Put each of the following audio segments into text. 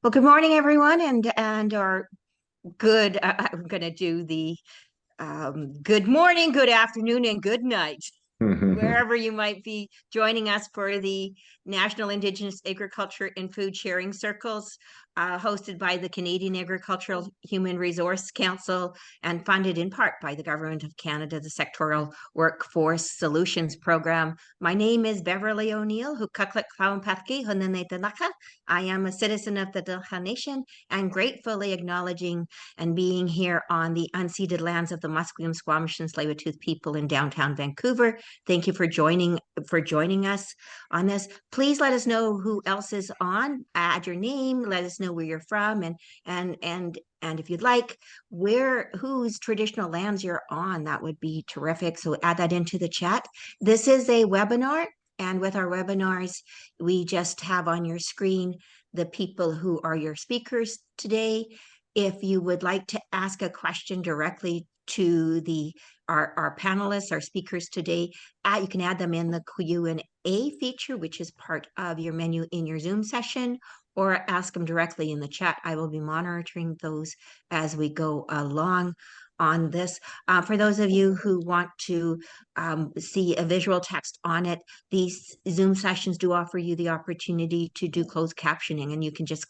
Well, good morning, everyone, and or good. I'm going to do the good morning, good afternoon, and good night, wherever you might be joining us for the National Indigenous Agriculture and Food Sharing Circles, hosted by the Canadian Agricultural Human Resource Council and funded in part by the Government of Canada, the Sectoral Workforce Solutions Program. My name is Beverly O'Neill, I am a citizen of the Delta Nation and gratefully acknowledging and being here on the unceded lands of the Musqueam, Squamish, and Tsleil-Waututh people in downtown Vancouver. Thank you for joining us on this. Please let us know who else is on. Add your name. Let us know where you're from, and if you'd like, whose traditional lands you're on. That would be terrific. So add that into the chat. This is a webinar, and with our webinars, we just have on your screen the people who are your speakers today. If you would like to ask a question directly to our panelists, our speakers today, you can add them in the Q&A feature, which is part of your menu in your Zoom session, or ask them directly in the chat. I will be monitoring those as we go along on this. For those of you who want to see a visual text on it, these Zoom sessions do offer you the opportunity to do closed captioning, and you can just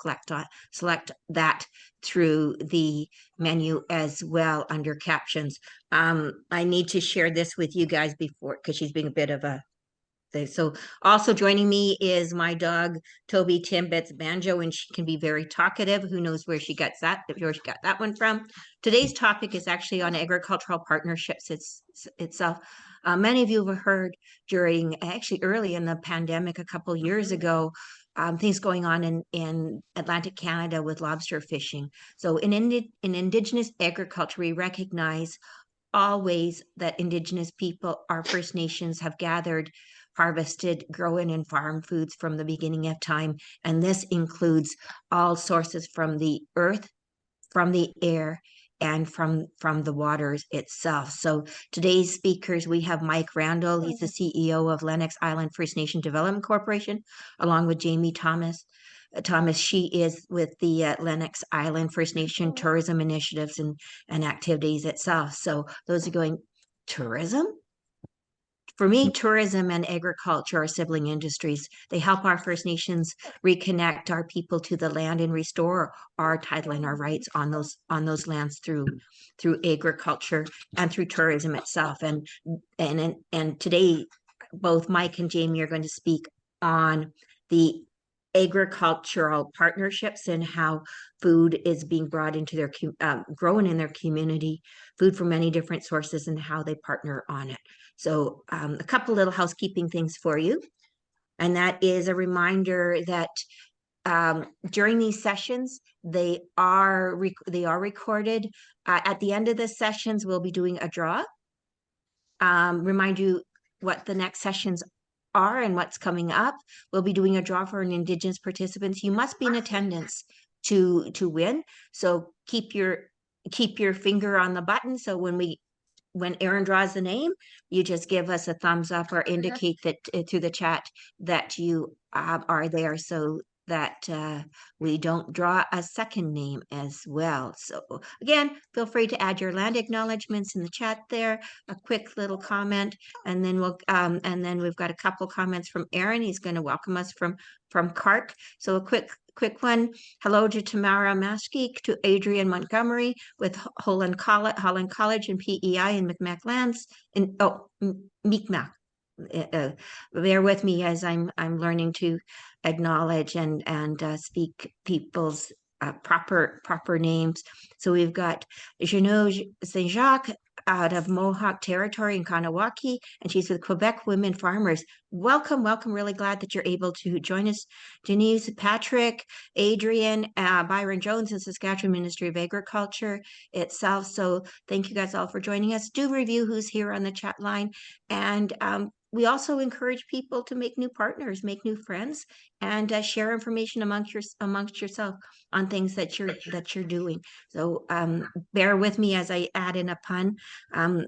select that through the menu as well under captions. I need to share this with you guys before, because she's being a bit of a thing. So also joining me is my dog, Toby Timbits Banjo, and she can be very talkative. Who knows where she got that one from. Today's topic is actually on agricultural partnerships itself. Many of you have heard actually early in the pandemic a couple years ago, things going on in Atlantic Canada with lobster fishing. So in Indigenous agriculture, we recognize always that Indigenous people, our First Nations, have gathered, harvested, grown, and farmed foods from the beginning of time. And this includes all sources from the earth, from the air, and from the waters itself. So today's speakers, we have Mike Randall. He's the CEO of Lennox Island First Nation Development Corporation, along with Jamie Thomas. She is with the Lennox Island First Nation tourism initiatives and activities itself. So those are going, tourism? For me, tourism and agriculture are sibling industries. They help our First Nations reconnect our people to the land and restore our title and our rights on those lands through agriculture and through tourism itself. And today, both Mike and Jamie are going to speak on the agricultural partnerships and how food is being brought into their grown in their community, food from many different sources, and how they partner on it. So a couple little housekeeping things for you, and that is a reminder that during these sessions, they are recorded. At the end of the sessions, we'll be doing a draw. Remind you what the next sessions are and what's coming up. We'll be doing a draw for an Indigenous participants. You must be in attendance to win. So keep your finger on the button. So when Aaron draws the name, you just give us a thumbs up or indicate that through the chat that you are there, so that we don't draw a second name as well. So again, feel free to add your land acknowledgements in the chat there, a quick little comment, and then we've got a couple comments from Aaron. He's going to welcome us from CAHRC. So a quick one. Hello to Tamara Maskey, to Adrian Montgomery with Holland College and PEI in Mi'kmaq lands. Mi'kmaq. Bear with me as I'm learning to acknowledge and speak people's proper names. So we've got Jeannot Saint Jacques out of Mohawk Territory in Kanawaki, and she's with Quebec Women Farmers. Welcome. Really glad that you're able to join us. Denise, Patrick, Adrian, Byron Jones in Saskatchewan Ministry of Agriculture itself. So thank you guys all for joining us. Do review who's here on the chat line, and we also encourage people to make new partners, make new friends, and share information amongst yourself on things that you're doing. So bear with me as I add in a pun.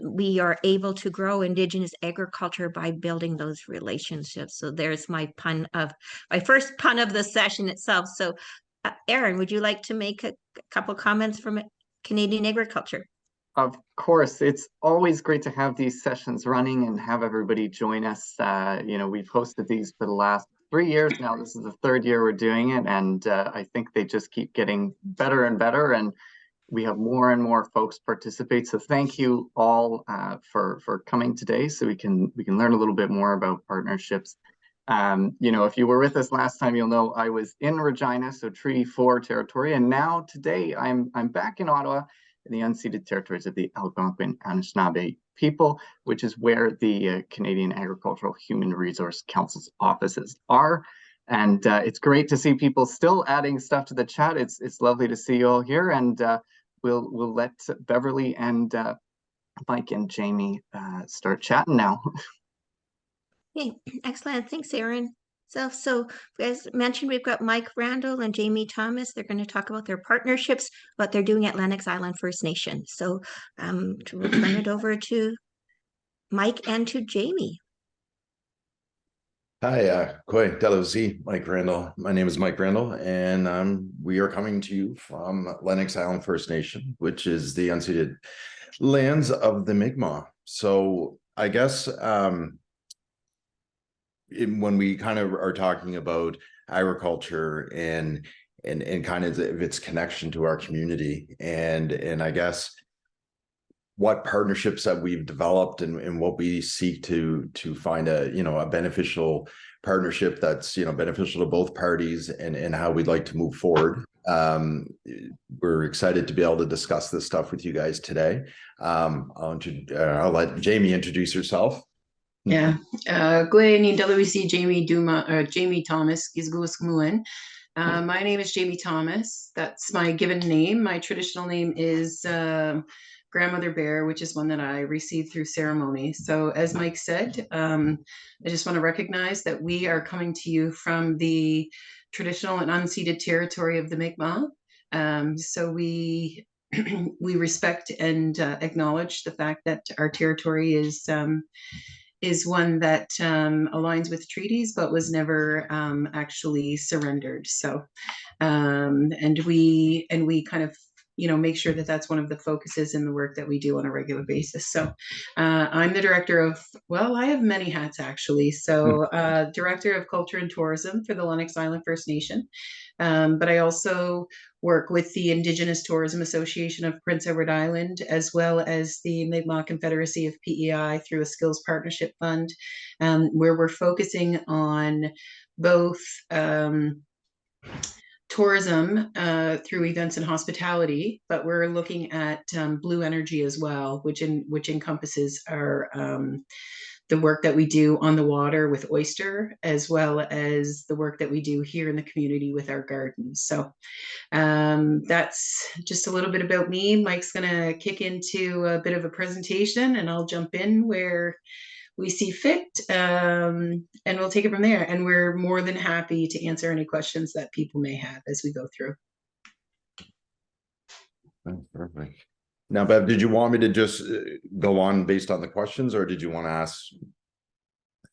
We are able to grow Indigenous agriculture by building those relationships. So there's my first pun of the session itself. So Aaron, would you like to make a couple comments from Canadian agriculture? Of course, it's always great to have these sessions running and have everybody join us. We've hosted these for the last 3 years now. This is the third year we're doing it, and I think they just keep getting better and better. And we have more and more folks participate. So thank you all for coming today, so we can learn a little bit more about partnerships. If you were with us last time, you'll know I was in Regina, so Treaty 4 territory, and now today I'm back in Ottawa in the unceded territories of the Algonquin Anishinaabe people, which is where the Canadian Agricultural Human Resource Council's offices are. And it's great to see people still adding stuff to the chat. It's lovely to see you all here, and we'll let Beverly and Mike and Jamie start chatting now. Okay, excellent. Thanks, Aaron. So as mentioned, we've got Mike Randall and Jamie Thomas. They're going to talk about their partnerships, what they're doing at Lennox Island First Nation. So we'll turn it over to Mike and to Jamie. Hi, Koi Delosi, Mike Randall. My name is Mike Randall, and we are coming to you from Lennox Island First Nation, which is the unceded lands of the Mi'kmaq. So I guess when we kind of are talking about agriculture and kind of its connection to our community, and I guess what partnerships that we've developed and what we seek to find a beneficial partnership that's beneficial to both parties, and how we'd like to move forward. We're excited to be able to discuss this stuff with you guys today. I'll let Jamie introduce herself. Yeah, Gwen Deloisi Jamie Duma or Jamie Thomas Gizguasmuan. My name is Jamie Thomas. That's my given name. My traditional name is Grandmother Bear, which is one that I received through ceremony. So as Mike said, I just want to recognize that we are coming to you from the traditional and unceded territory of the Mi'kmaq. So we respect and acknowledge the fact that our territory is one that aligns with treaties, but was never actually surrendered. So, and we kind of make sure that that's one of the focuses in the work that we do on a regular basis. So I'm the director of, well, I have many hats actually. So director of culture and tourism for the Lennox Island First Nation. But I also work with the Indigenous Tourism Association of Prince Edward Island, as well as the Mi'kmaq Confederacy of PEI through a skills partnership fund, where we're focusing on both tourism through events and hospitality, but we're looking at blue energy as well, which encompasses our the work that we do on the water with oyster, as well as the work that we do here in the community with our gardens. So that's just a little bit about me. Mike's gonna kick into a bit of a presentation, and I'll jump in where we see fit, and we'll take it from there. And we're more than happy to answer any questions that people may have as we go through. Oh, perfect. Now, Bev, did you want me to just go on based on the questions, or did you want to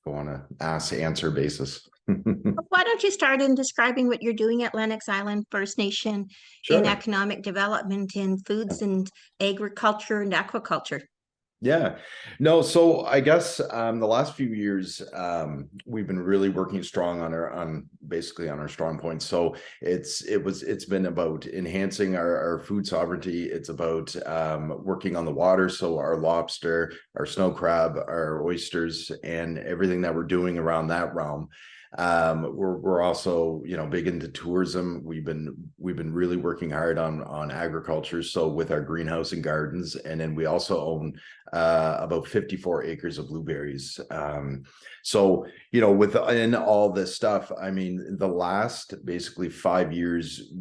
go on a answer basis? Why don't you start in describing what you're doing at Lennox Island First Nation in economic development, in foods and agriculture and aquaculture? Yeah, no. So I guess the last few years we've been really working strong on basically on our strong points. So it's been about enhancing our food sovereignty. It's about working on the water, so our lobster, our snow crab, our oysters, and everything that we're doing around that realm. We're also big into tourism. We've been really working hard on agriculture, so with our greenhouse and gardens, and then we also own about 54 acres of blueberries. So within all this stuff, I mean, the last basically 5 years,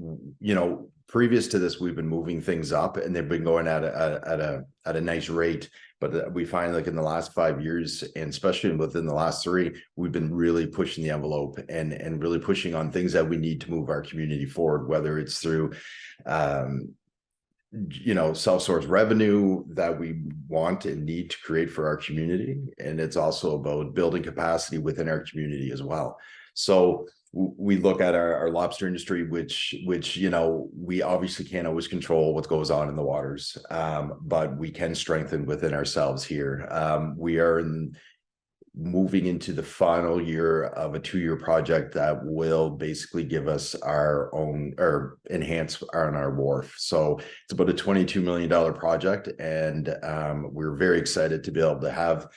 previous to this, we've been moving things up, and they've been going at a nice rate. But we find, like, in the last 5 years, and especially within the last 3, we've been really pushing the envelope and really pushing on things that we need to move our community forward, whether it's through self-source revenue that we want and need to create for our community. And it's also about building capacity within our community as well. So we look at our lobster industry, which you know, we obviously can't always control what goes on in the waters, but we can strengthen within ourselves here. We are moving into the final year of a 2-year project that will basically give us our own, or enhance on our wharf. So it's about a $22 million project, and we're very excited to be able to have,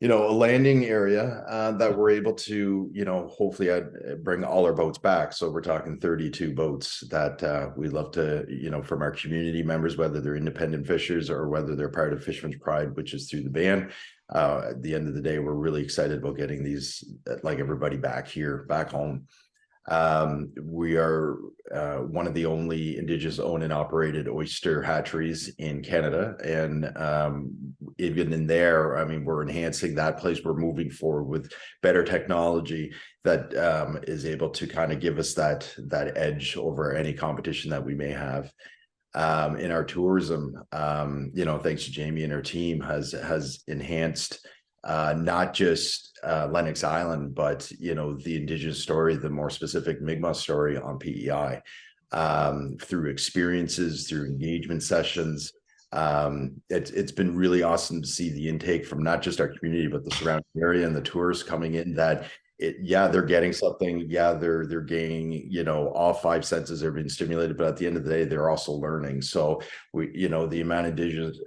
you know, a landing area that we're able to, you know, hopefully bring all our boats back. So we're talking 32 boats that we love to, you know, from our community members, whether they're independent fishers or whether they're part of Fisherman's Pride, which is through the band. At the end of the day, we're really excited about getting these, like everybody, back here, back home. We are one of the only Indigenous owned and operated oyster hatcheries in Canada. And even in there, I mean, we're enhancing that place. We're moving forward with better technology that is able to kind of give us that edge over any competition that we may have. In our tourism, you know, thanks to Jamie and her team, has enhanced not just Lennox Island, but, you know, the Indigenous story, the more specific Mi'kmaq story on PEI, through experiences, through engagement sessions. It's been really awesome to see the intake from not just our community, but the surrounding area and the tourists coming in, that yeah, they're getting something. Yeah, they're gaining, you know, all 5 senses are being stimulated, but at the end of the day, they're also learning. So we, you know, the amount of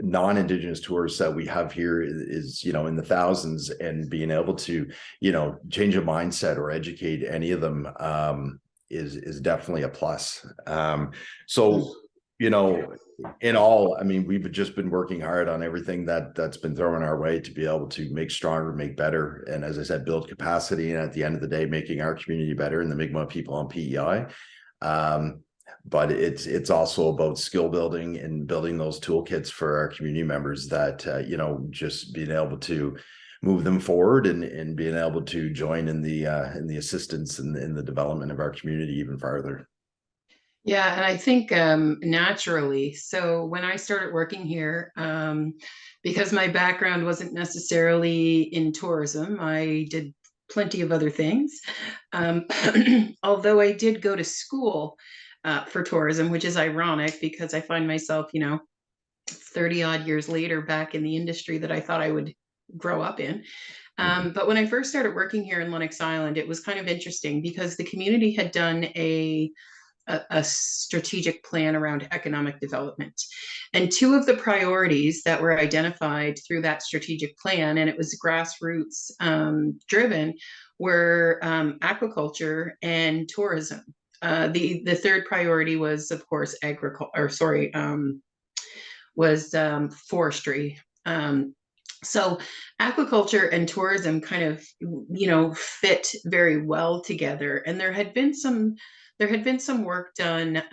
non-Indigenous tourists that we have here is, you know, in the thousands, and being able to, you know, change a mindset or educate any of them is definitely a plus. So, you know, in all, I mean, we've just been working hard on everything that's been thrown our way to be able to make stronger, make better, and as I said, build capacity, and at the end of the day, making our community better and the Mi'kmaq people on PEI. But it's also about skill building and building those toolkits for our community members that you know, just being able to move them forward and being able to join in the assistance and in the development of our community even farther. Yeah, and I think naturally. So when I started working here, because my background wasn't necessarily in tourism, I did plenty of other things. Although I did go to school for tourism, which is ironic because I find myself, you know, 30 odd years later back in the industry that I thought I would grow up in. But when I first started working here in Lennox Island, it was kind of interesting because the community had done a strategic plan around economic development. And 2 of the priorities that were identified through that strategic plan, and it was grassroots driven, were aquaculture and tourism. The third priority was, of course, forestry. So aquaculture and tourism kind of, you know, fit very well together. And there had been some work done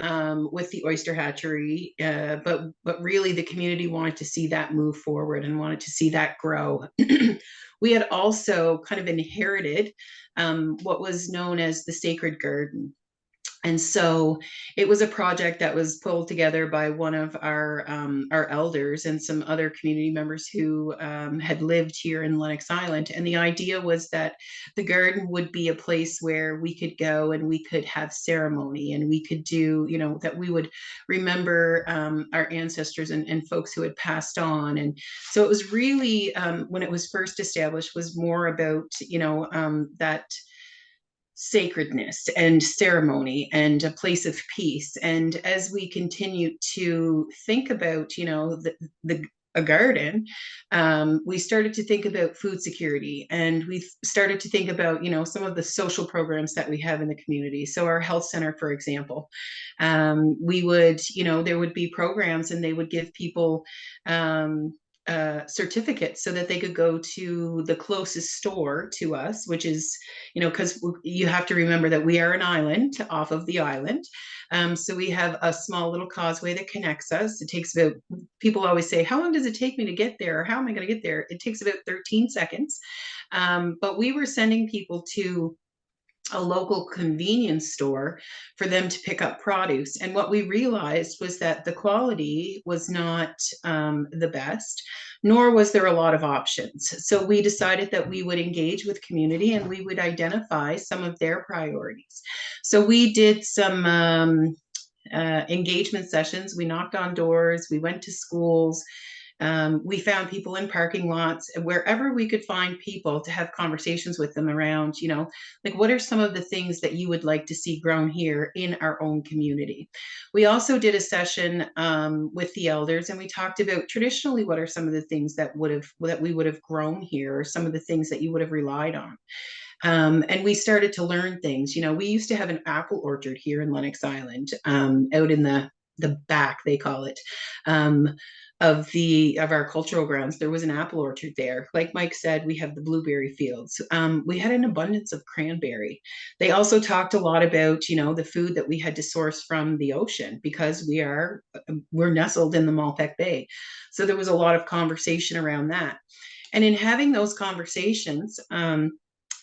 with the oyster hatchery, but really the community wanted to see that move forward and wanted to see that grow. We had also kind of inherited what was known as the Sacred Garden. And so it was a project that was pulled together by one of our elders and some other community members who had lived here in Lennox Island. And the idea was that the garden would be a place where we could go and we could have ceremony, and we could do, you know, that we would remember our ancestors and folks who had passed on. And so it was really, when it was first established, was more about, you know, that sacredness and ceremony and a place of peace. And as we continue to think about, you know, a garden, we started to think about food security, and we started to think about, you know, some of the social programs that we have in the community. So our health center, for example, we would, you know, there would be programs, and they would give people certificates so that they could go to the closest store to us, which is, you know, because you have to remember that we are an island off of the island. So we have a small little causeway that connects us. It takes about, people always say, how long does it take me to get there? Or how am I going to get there? It takes about 13 seconds. But we were sending people to a local convenience store for them to pick up produce. And what we realized was that the quality was not the best, nor was there a lot of options. So we decided that we would engage with community and we would identify some of their priorities. So we did some engagement sessions. We knocked on doors, we went to schools. We found people in parking lots, wherever we could find people to have conversations with them around, like what are some of the things that you would like to see grown here in our own community. We also did a session with the elders, and we talked about traditionally what are some of the things that we would have grown here, or some of the things that you would have relied on. And we started to learn things. We used to have an apple orchard here in Lennox Island, out in the back, they call it. Of our cultural grounds, there was an apple orchard there. Like Mike said, we have the blueberry fields. We had an abundance of cranberry. They also talked a lot about, the food that we had to source from the ocean, because we're nestled in the Malpeque Bay. So there was a lot of conversation around that. And in having those conversations,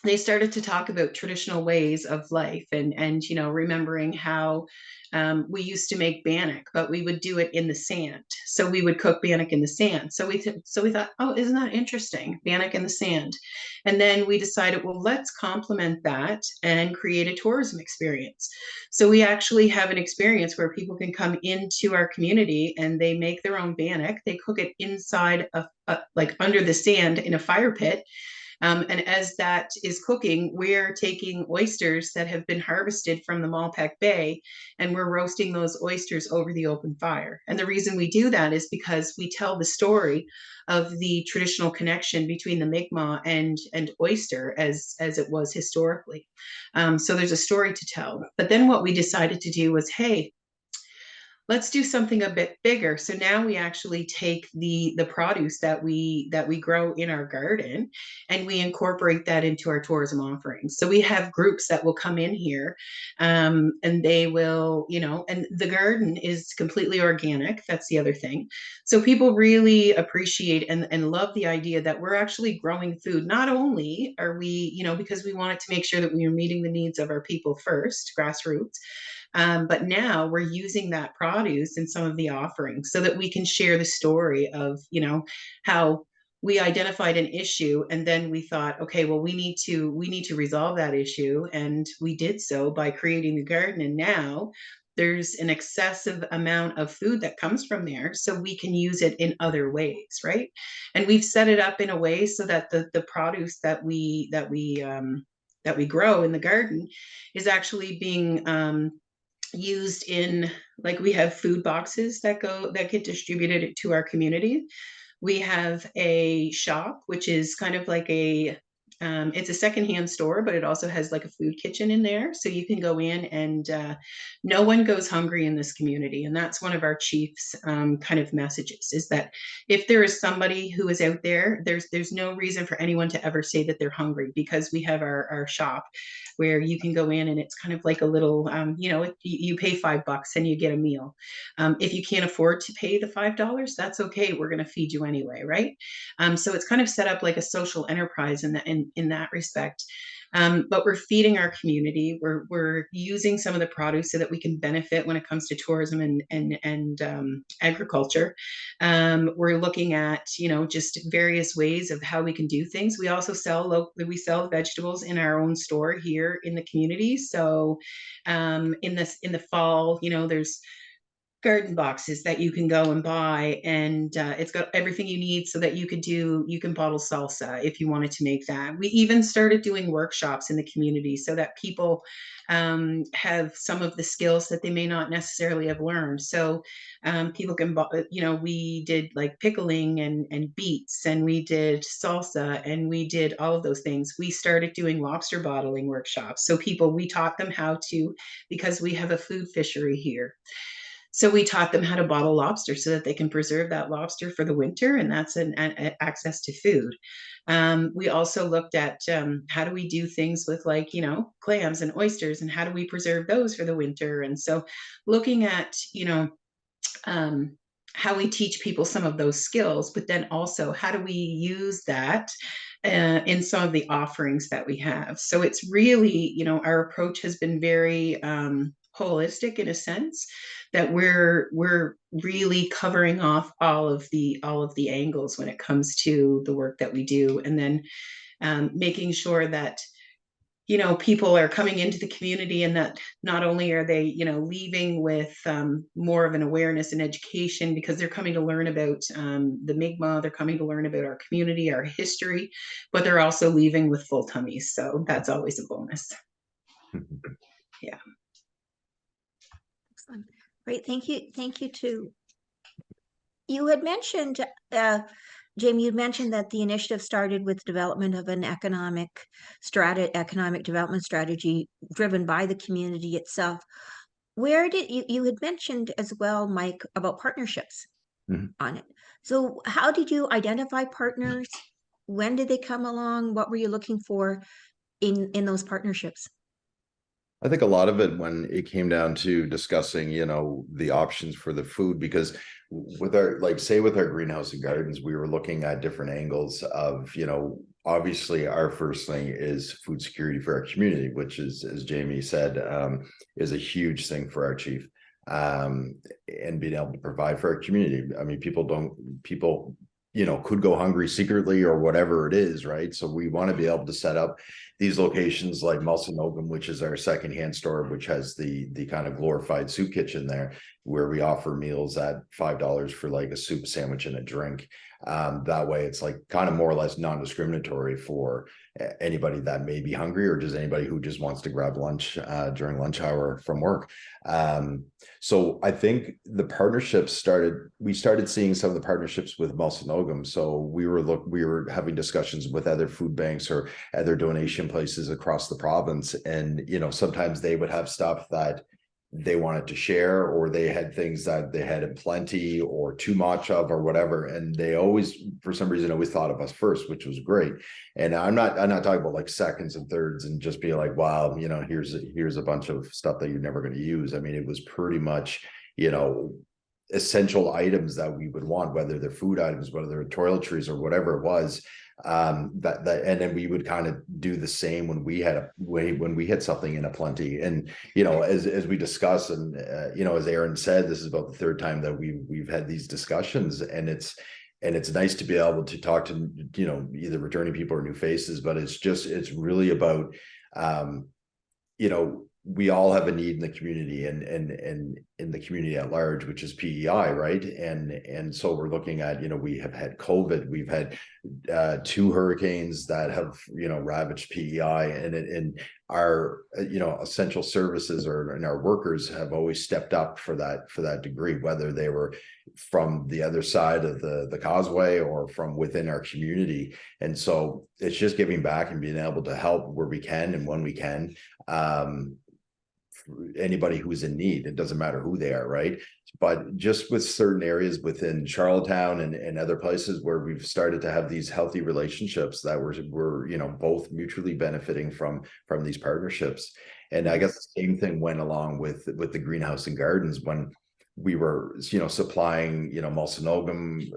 they started to talk about traditional ways of life, and remembering how we used to make bannock, but we would do it in the sand. So we would cook bannock in the sand. So we thought, oh, isn't that interesting? Bannock in the sand. And then we decided, well, let's complement that and create a tourism experience. So we actually have an experience where people can come into our community and they make their own bannock. They cook it inside like under the sand in a fire pit. And as that is cooking, we're taking oysters that have been harvested from the Malpeque Bay, and we're roasting those oysters over the open fire. And the reason we do that is because we tell the story of the traditional connection between the Mi'kmaq and oyster as it was historically. So there's a story to tell. But then what we decided to do was, hey, let's do something a bit bigger. So now we actually take the produce that we grow in our garden, and we incorporate that into our tourism offerings. So we have groups that will come in here, and they will, and the garden is completely organic. That's the other thing. So people really appreciate and love the idea that we're actually growing food. Not only are we, because we wanted to make sure that we are meeting the needs of our people first, grassroots, but now we're using that produce in some of the offerings so that we can share the story of, how we identified an issue, and then we thought, okay, well, we need to resolve that issue. And we did so by creating the garden. And now there's an excessive amount of food that comes from there, so we can use it in other ways, right? And we've set it up in a way so that the produce that we grow in the garden is actually being used in, like, we have food boxes that get distributed to our community. We have a shop, which is kind of like it's a secondhand store, but it also has like a food kitchen in there. So you can go in, and no one goes hungry in this community. And that's one of our chief's kind of messages, is that if there is somebody who is out there, there's no reason for anyone to ever say that they're hungry, because we have our shop where you can go in, and it's kind of like a little, you pay $5 and you get a meal. If you can't afford to pay the $5, that's okay. We're going to feed you anyway, right? So it's kind of set up like a social enterprise in that respect. But we're feeding our community. We're using some of the produce so that we can benefit when it comes to tourism and agriculture. We're looking at, just various ways of how we can do things. We also sell vegetables in our own store here in the community. So in the fall, there's garden boxes that you can go and buy, and it's got everything you need so that you can bottle salsa if you wanted to make that. We even started doing workshops in the community so that people have some of the skills that they may not necessarily have learned. So people can, we did like pickling and beets, and we did salsa, and we did all of those things. We started doing lobster bottling workshops. So we taught them how to, because we have a food fishery here. So we taught them how to bottle lobster so that they can preserve that lobster for the winter, and that's an access to food. We also looked at how do we do things with, like, clams and oysters, and how do we preserve those for the winter? And so looking at, how we teach people some of those skills, but then also how do we use that in some of the offerings that we have. So it's really, our approach has been very holistic in a sense, that we're really covering off all of the angles when it comes to the work that we do, and then making sure that people are coming into the community, and that not only are they, leaving with more of an awareness and education, because they're coming to learn about the Mi'kmaq, they're coming to learn about our community, our history, but they're also leaving with full tummies. So that's always a bonus. Yeah. Excellent. Great. Thank you. Thank you too. You had mentioned, Jamie, you mentioned that the initiative started with development of an economic development strategy driven by the community itself. Where did you had mentioned as well, Mike, about partnerships on it. So how did you identify partners? When did they come along? What were you looking for in those partnerships? I think a lot of it when it came down to discussing, the options for the food, because with our, with our greenhouse and gardens, we were looking at different angles of, obviously our first thing is food security for our community, which is, as Jamie said, is a huge thing for our chief, and being able to provide for our community. I mean, people could go hungry secretly or whatever it is, right? So we want to be able to set up these locations like Mulsanogum, which is our secondhand store, which has the kind of glorified soup kitchen there, where we offer meals at $5 for like a soup, sandwich, and a drink. That way it's like kind of more or less non-discriminatory for anybody that may be hungry, or just anybody who just wants to grab lunch during lunch hour from work. So I think the partnerships we started seeing some of the partnerships with Mulsanogum. So we were having discussions with other food banks or other donation places across the province. And, sometimes they would have stuff that they wanted to share, or they had things that they had in plenty or too much of or whatever. And they always, for some reason, always thought of us first, which was great. And I'm not talking about like seconds and thirds and just be like, wow, here's a bunch of stuff that you're never going to use. I mean, it was pretty much, essential items that we would want, whether they're food items, whether they're toiletries or whatever it was. And then we would kind of do the same when we had something in a plenty. And as we discuss, and as Aaron said, this is about the third time that we've had these discussions, and it's nice to be able to talk to either returning people or new faces, but it's really about we all have a need in the community, and in the community at large, which is PEI, right? And so we're looking at, we have had COVID, we've had 2 hurricanes that have, ravaged PEI, and our, essential services and our workers have always stepped up for that degree, whether they were from the other side of the causeway or from within our community. And so it's just giving back and being able to help where we can and when we can. Anybody who's in need, it doesn't matter who they are, right? But just with certain areas within Charlottetown and other places where we've started to have these healthy relationships that we're both mutually benefiting from these partnerships. And I guess the same thing went along with the greenhouse and gardens when we were supplying Mulsanogum,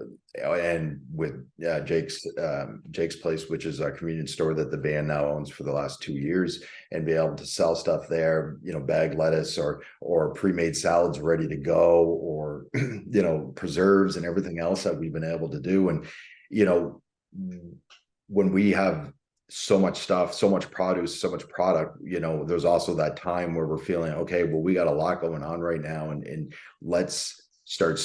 and with Jake's Place, which is our convenience store that the band now owns for the last 2 years, and be able to sell stuff there, bagged lettuce or pre-made salads ready to go, or preserves and everything else that we've been able to do. And when we have so much stuff, so much produce, so much product, there's also that time where we're feeling, okay, well, we got a lot going on right now, and let's start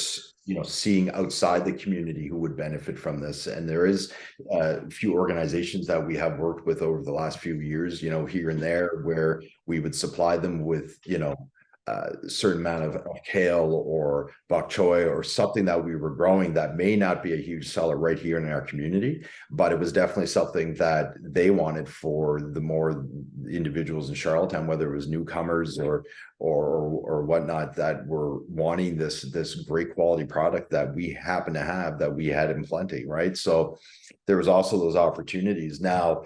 seeing outside the community who would benefit from this. And there is a few organizations that we have worked with over the last few years, here and there, where we would supply them with a certain amount of kale or bok choy or something that we were growing that may not be a huge seller right here in our community, but it was definitely something that they wanted for the more individuals in Charlottetown, whether it was newcomers or whatnot, that were wanting this great quality product that we happen to have, that we had in plenty, right? So there was also those opportunities. Now,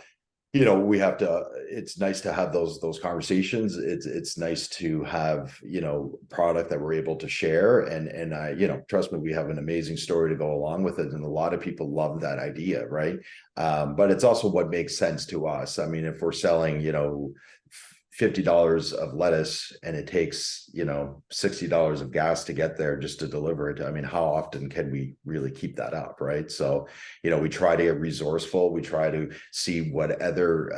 you know, we have to, it's nice to have those conversations. It's nice to have, you know, product that we're able to share. And I, you know, trust me, we have an amazing story to go along with it. And a lot of people love that idea, right? But it's also what makes sense to us. I mean, if we're selling, you know, $50 of lettuce and it takes, you know, $60 of gas to get there just to deliver it. I mean, how often can we really keep that up, right? So, you know, we try to get resourceful. We try to see what other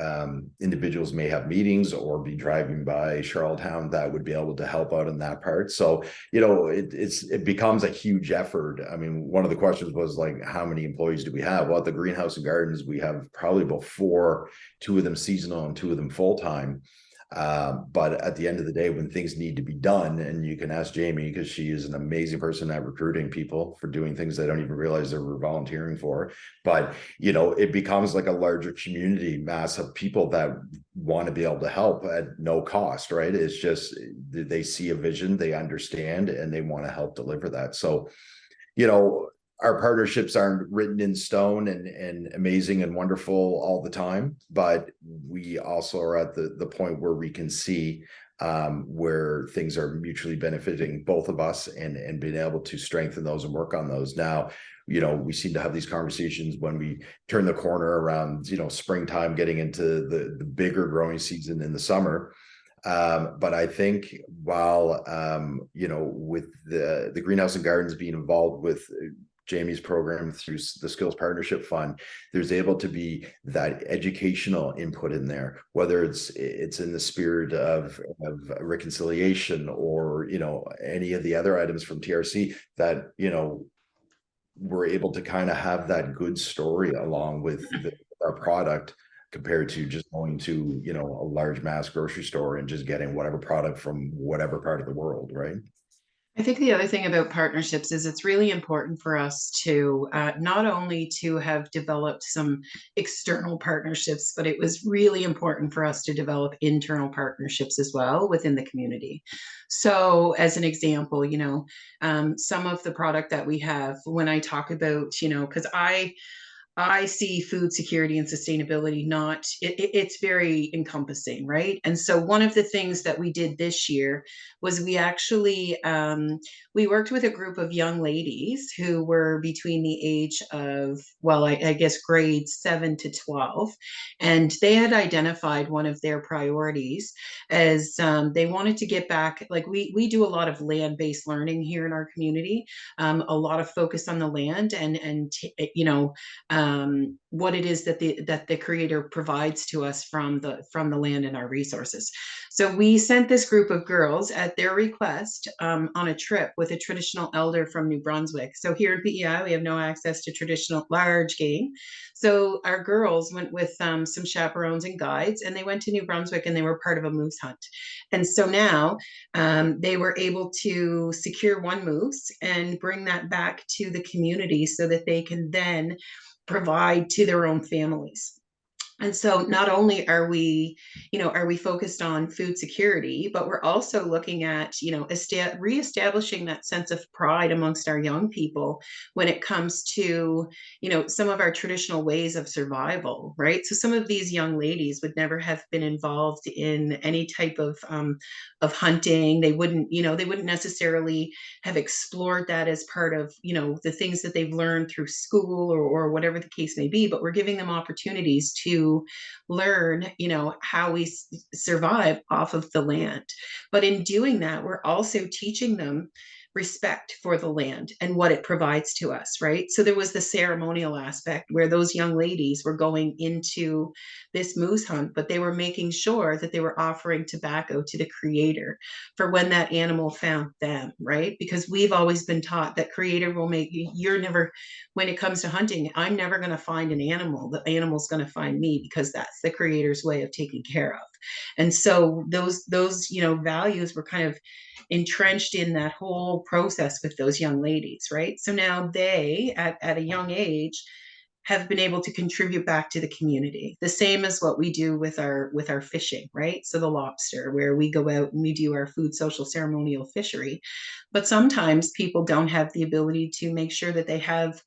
individuals may have meetings or be driving by Charlottetown that would be able to help out in that part. So, you know, it becomes a huge effort. I mean, one of the questions was like, how many employees do we have? Well, at the greenhouse and gardens, we have probably about 4, 2 of them seasonal and 2 of them full-time. But at the end of the day, when things need to be done, and you can ask Jamie, because she is an amazing person at recruiting people for doing things they don't even realize they were volunteering for. But, you know, it becomes like a larger community mass of people that want to be able to help at no cost, right? It's just, they see a vision, they understand, and they want to help deliver that. So, you know, our partnerships aren't written in stone and amazing and wonderful all the time, but we also are at the point where we can see where things are mutually benefiting both of us, and being able to strengthen those and work on those. Now, you know, we seem to have these conversations when we turn the corner around, you know, springtime, getting into the bigger growing season in the summer. But I think while, you know, with the greenhouse and gardens being involved with Jamie's program through the Skills Partnership Fund, there's able to be that educational input in there, whether it's in the spirit of reconciliation, or, you know, any of the other items from TRC that, you know, we're able to kind of have that good story along with our product, compared to just going to, you know, a large mass grocery store and just getting whatever product from whatever part of the world, right? I think the other thing about partnerships is it's really important for us to not only to have developed some external partnerships, but it was really important for us to develop internal partnerships as well within the community. So, as an example, you know, some of the product that we have, when I talk about, you know, because I see food security and sustainability not, it's very encompassing, right? And so one of the things that we did this year was we actually, we worked with a group of young ladies who were between the age of, well, I guess grades 7 to 12. And they had identified one of their priorities as they wanted to get back, like we do a lot of land-based learning here in our community, a lot of focus on the land and you know, what it is that the creator provides to us from the land and our resources. So we sent this group of girls at their request on a trip with a traditional elder from New Brunswick. So here in PEI, we have no access to traditional large game. So our girls went with some chaperones and guides, and they went to New Brunswick and they were part of a moose hunt. And so now they were able to secure one moose and bring that back to the community so that they can then provide to their own families. And so not only are we, you know, are we focused on food security, but we're also looking at, you know, reestablishing that sense of pride amongst our young people when it comes to, you know, some of our traditional ways of survival, right? So some of these young ladies would never have been involved in any type of hunting. They wouldn't, you know, they wouldn't necessarily have explored that as part of, you know, the things that they've learned through school or whatever the case may be, but we're giving them opportunities to learn, you know, how we survive off of the land. But in doing that, we're also teaching them respect for the land and what it provides to us, right? So there was the ceremonial aspect where those young ladies were going into this moose hunt, but they were making sure that they were offering tobacco to the creator for when that animal found them, right? Because we've always been taught that creator will make, you're never, when it comes to hunting, I'm never going to find an animal. The animal's going to find me, because that's the creator's way of taking care of. And so those, you know, values were kind of entrenched in that whole process with those young ladies, right? So now they, at a young age, have been able to contribute back to the community. The same as what we do with our fishing, right? So the lobster, where we go out and we do our food social ceremonial fishery. But sometimes people don't have the ability to make sure that they have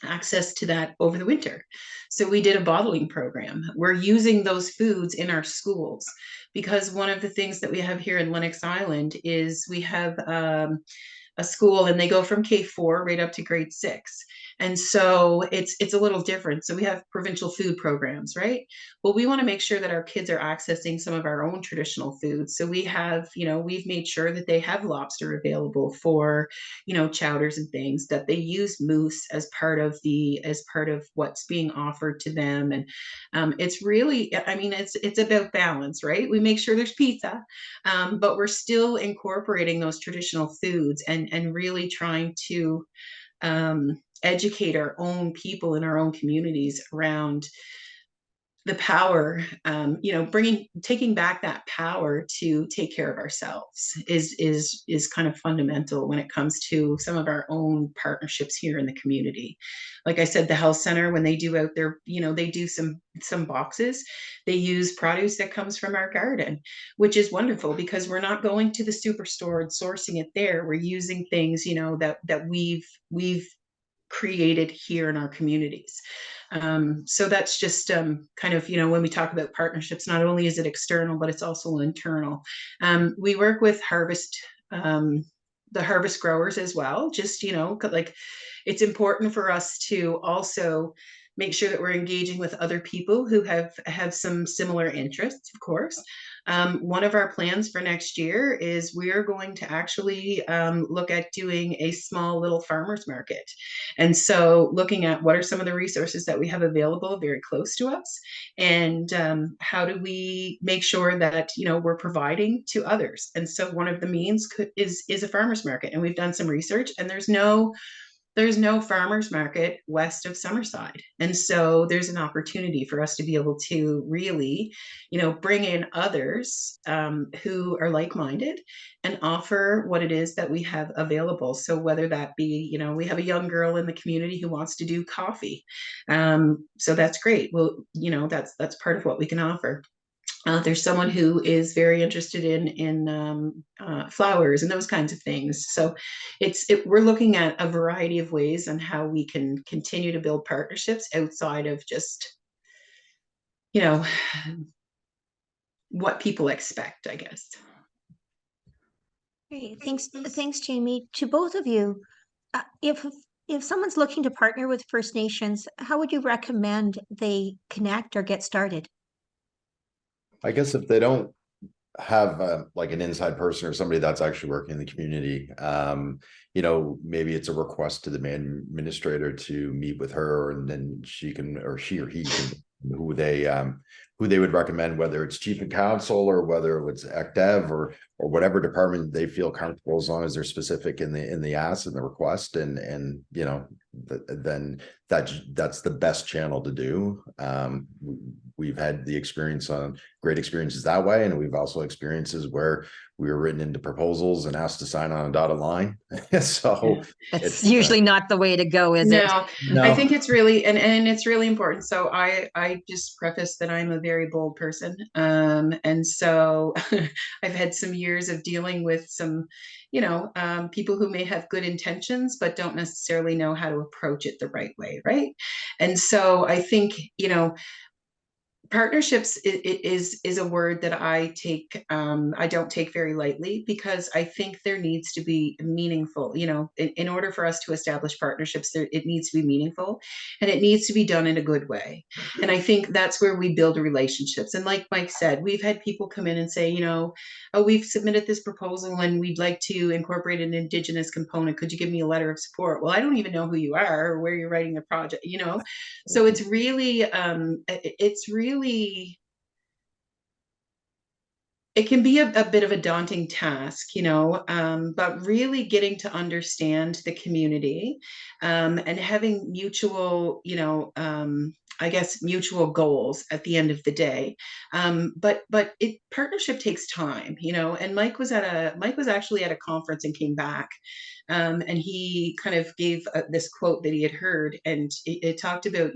access to that over the winter. So we did a bottling program. We're using those foods in our schools because one of the things that we have here in Lennox Island is we have a school and they go from K4 right up to grade 6. And so it's a little different. So we have provincial food programs, right? Well, we want to make sure that our kids are accessing some of our own traditional foods. So we have, we've made sure that they have lobster available for, chowders and things, that they use moose as part of what's being offered to them. And it's really, I mean, it's about balance, right? We make sure there's pizza, but we're still incorporating those traditional foods and really trying to educate our own people in our own communities around the power, taking back that power to take care of ourselves is kind of fundamental when it comes to some of our own partnerships here in the community. Like I said, the health center, when they do out there, they do some boxes. They use produce that comes from our garden, which is wonderful because we're not going to the superstore and sourcing it there. We're using things, that we've created here in our communities. So that's just kind of, when we talk about partnerships, not only is it external, but it's also internal. We work with the harvest growers as well. Just, like it's important for us to also make sure that we're engaging with other people who have some similar interests, of course. One of our plans for next year is we're going to actually look at doing a small little farmers market. And so looking at what are some of the resources that we have available very close to us, and how do we make sure that, we're providing to others. And so one of the means is a farmers market. And we've done some research, and there's no farmers market west of Summerside. And so there's an opportunity for us to be able to really, bring in others who are like-minded and offer what it is that we have available. So whether that be, we have a young girl in the community who wants to do coffee. So that's great. Well, that's part of what we can offer. There's someone who is very interested in flowers and those kinds of things. So we're looking at a variety of ways on how we can continue to build partnerships outside of just, what people expect, I guess. Great. Thanks, Jamie. To both of you, if someone's looking to partner with First Nations, how would you recommend they connect or get started? I guess if they don't have like an inside person or somebody that's actually working in the community, maybe it's a request to the administrator to meet with her, and then she or he can who they would recommend, whether it's chief and council or whether it's ECDEV or whatever department they feel comfortable, as long as they're specific in the ask and the request, and then that's the best channel to do. We've had great experiences that way, and we've also experiences where we were written into proposals and asked to sign on a dotted line. So it's usually not the way to go, is it? No. I think it's really and it's really important. So I just preface that I'm a very bold person, and so I've had some years of dealing with some people who may have good intentions but don't necessarily know how to approach it the right way, right? And so I think partnerships is a word that I don't take very lightly, because I think there needs to be meaningful, in order for us to establish partnerships, it needs to be meaningful, and it needs to be done in a good way. And I think that's where we build relationships. And like Mike said, we've had people come in and say, oh, we've submitted this proposal and we'd like to incorporate an Indigenous component. Could you give me a letter of support? Well, I don't even know who you are or where you're writing the project, So it's really, it can be a bit of a daunting task, but really getting to understand the community, and having mutual, I guess, mutual goals at the end of the day. But partnership takes time, and Mike was actually at a conference and came back And he kind of gave this quote that he had heard, and it talked about,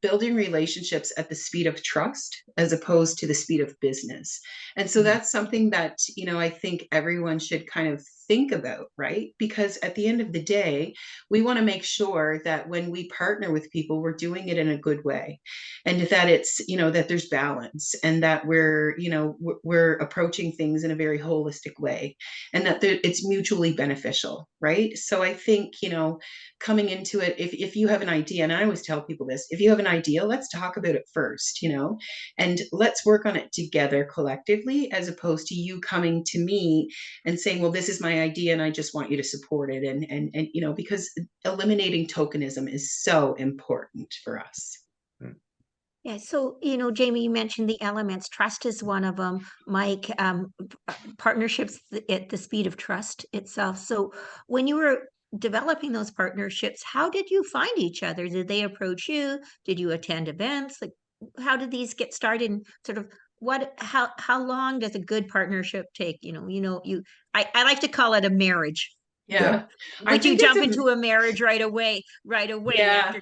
building relationships at the speed of trust as opposed to the speed of business. And so that's something that, I think everyone should kind of think about, right? Because at the end of the day, we want to make sure that when we partner with people, we're doing it in a good way, and that it's, that there's balance, and that we're approaching things in a very holistic way, and that it's mutually beneficial, right? So I think, coming into it, if you have an idea, and I always tell people this, if you have an idea, let's talk about it first, and let's work on it together collectively, as opposed to you coming to me and saying, well, this is my idea and I just want you to support it. And because eliminating tokenism is so important for us. Yeah, so, Jamie, you mentioned the elements. Trust is one of them. Mike, partnerships at the speed of trust itself. So when you were developing those partnerships, how did you find each other? Did they approach you? Did you attend events? Like, how did these get started? And sort of how long does a good partnership take? I like to call it a marriage. Yeah. I Would you think it's jump into a marriage right away Yeah. after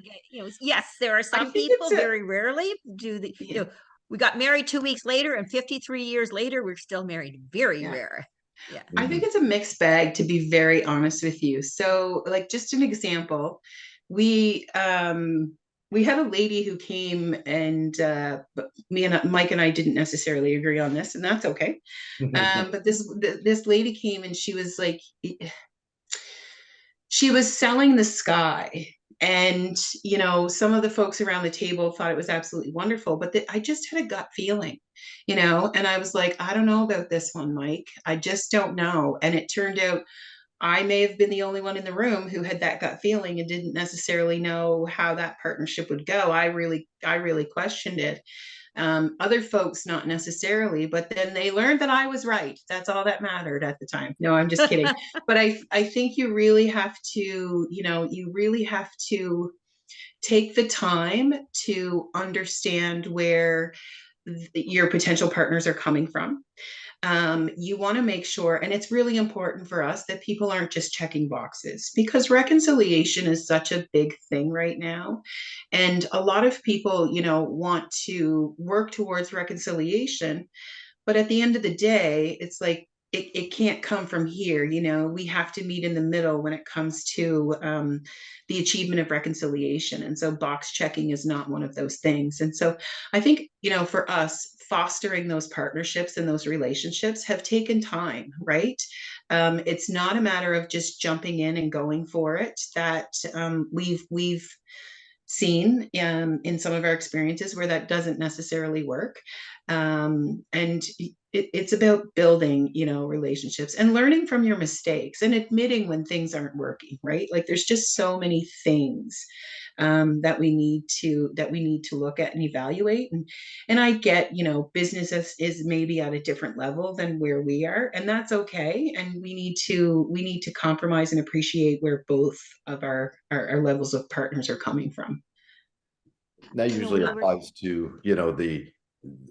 yes, there are some think people, it's very rarely do the, Yeah. We got married 2 weeks later, and 53 years later, we're still married. Very Yeah. rare. Yeah. I think it's a mixed bag, to be very honest with you. So, like, just an example, we had a lady who came, and but me and Mike and I didn't necessarily agree on this, and that's okay. But this lady came, and she was like, she was selling the sky. And, some of the folks around the table thought it was absolutely wonderful, but I just had a gut feeling, and I was like, I don't know about this one, Mike. I just don't know. And it turned out I may have been the only one in the room who had that gut feeling and didn't necessarily know how that partnership would go. I really questioned it. Other folks, not necessarily, but then they learned that I was right. That's all that mattered at the time. No, I'm just kidding. But I think you really have to, take the time to understand where your potential partners are coming from. You want to make sure, and it's really important for us, that people aren't just checking boxes, because reconciliation is such a big thing right now. And a lot of people, want to work towards reconciliation. But at the end of the day, it's like, it can't come from here. We have to meet in the middle when it comes to the achievement of reconciliation. And so box checking is not one of those things. And so I think, for us, fostering those partnerships and those relationships have taken time, right? It's not a matter of just jumping in and going for it. That we've seen in some of our experiences where that doesn't necessarily work. And it's about building, relationships and learning from your mistakes and admitting when things aren't working, right? Like, there's just so many things that we need to look at and evaluate. And I get, business is maybe at a different level than where we are, and that's okay. And we need to compromise and appreciate where both of our levels of partners are coming from. That usually applies to,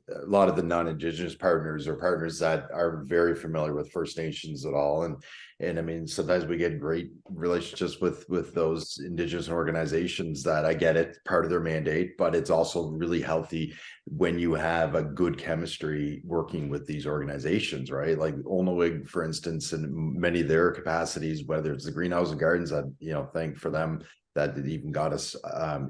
a lot of the non-Indigenous partners, or partners that are very familiar with First Nations at all. And I mean, sometimes we get great relationships with those Indigenous organizations that, I get it, part of their mandate, but it's also really healthy when you have a good chemistry working with these organizations, right? Like Olnewig, for instance, and many of their capacities, whether it's the greenhouse and gardens, that, thank for them that even got us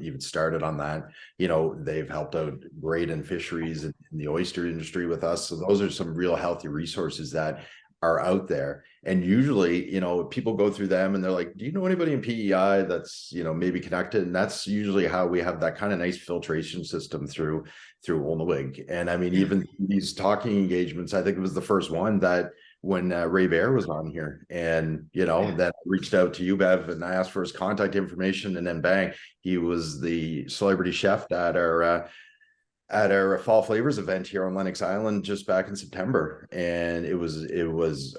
even started on that. They've helped out great in fisheries and in the oyster industry with us. So those are some real healthy resources that are out there. And usually, people go through them and they're like, do you know anybody in PEI that's, maybe connected? And that's usually how we have that kind of nice filtration system through Olnewig. And I mean, even these talking engagements, I think it was the first one that when Ray Bear was on here, and then I reached out to you, Bev, and I asked for his contact information, and then bang, he was the celebrity chef at our Fall Flavors event here on Lennox Island just back in September. And it was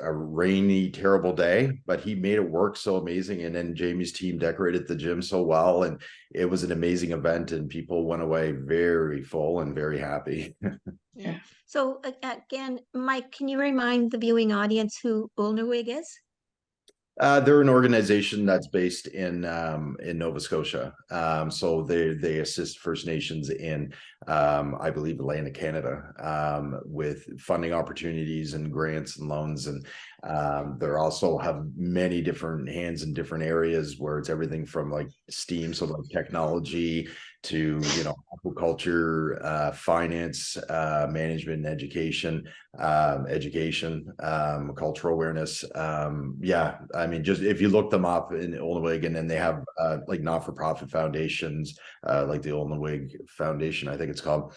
a rainy, terrible day, but he made it work so amazing. And then Jamie's team decorated the gym so well, and it was an amazing event, and people went away very full and very happy. Yeah. So again, Mike, can you remind the viewing audience who Olnewig is? They're an organization that's based in Nova Scotia. So they assist First Nations in I believe Atlantic Canada with funding opportunities and grants and loans, and they also have many different hands in different areas where it's everything from like STEAM, so like technology, to agriculture, finance, management, and education, cultural awareness. Yeah, I mean, just if you look them up in Olnewig, and then they have like not-for-profit foundations, like the Olnewig Foundation, I think it's called.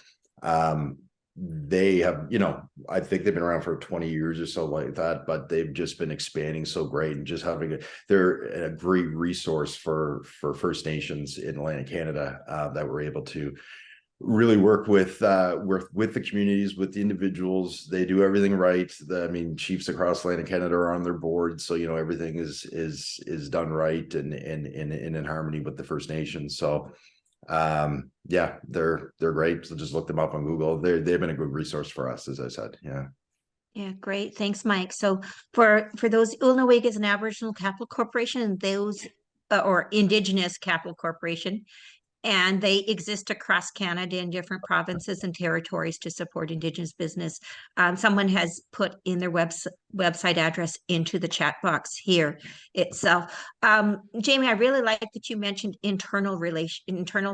They have, I think they've been around for 20 years or so like that, but they've just been expanding so great, and just they're a great resource for First Nations in Atlantic Canada, that we're able to really work with the communities, with the individuals. They do everything right. I mean, chiefs across Atlantic Canada are on their board, so everything is done right and in harmony with the First Nations. So yeah, they're great. So just look them up on Google. They've been a good resource for us, as I said. Yeah, great. Thanks, Mike. So for those, Ulnawig is an Aboriginal Capital Corporation, and those or Indigenous Capital Corporation, and they exist across Canada in different provinces and territories to support Indigenous business. Someone has put in their website address into the chat box here itself. Jamie, I really like that you mentioned internal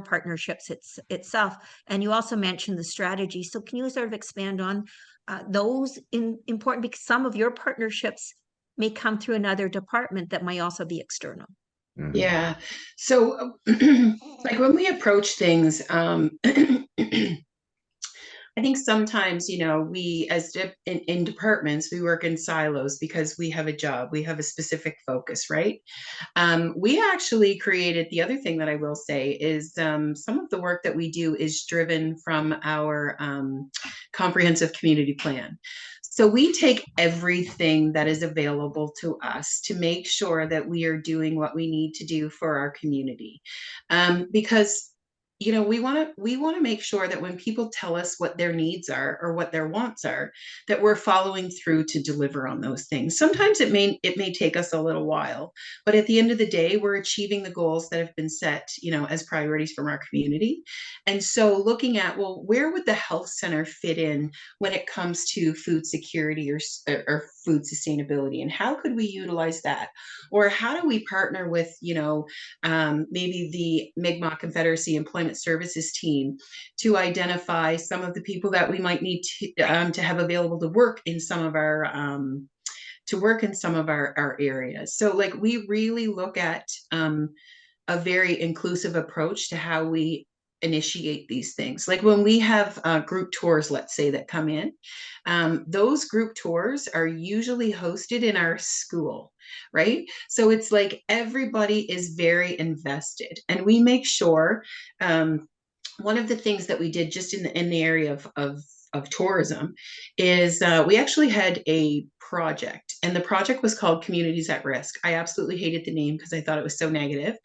partnerships itself, and you also mentioned the strategy. So can you sort of expand on those important, because some of your partnerships may come through another department that might also be external. Yeah. So like when we approach things, I think sometimes, we in departments, we work in silos because we have a job, we have a specific focus, right? We actually created, the other thing that I will say is some of the work that we do is driven from our comprehensive community plan. So we take everything that is available to us to make sure that we are doing what we need to do for our community. Because we want to make sure that when people tell us what their needs are or what their wants are, that we're following through to deliver on those things. Sometimes it may take us a little while, but at the end of the day, we're achieving the goals that have been set, as priorities from our community. And so looking at, well, where would the health center fit in when it comes to food security or food sustainability, and how could we utilize that? Or how do we partner with, maybe the Mi'kmaq Confederacy Employment Services team to identify some of the people that we might need to have available to work in some of our areas. So like we really look at a very inclusive approach to how we initiate these things. Like when we have group tours, let's say, that come in, those group tours are usually hosted in our school, right? So it's like everybody is very invested, and we make sure, one of the things that we did just in the area of tourism is we actually had a project, and the project was called Communities at Risk. I absolutely hated the name because I thought it was so negative.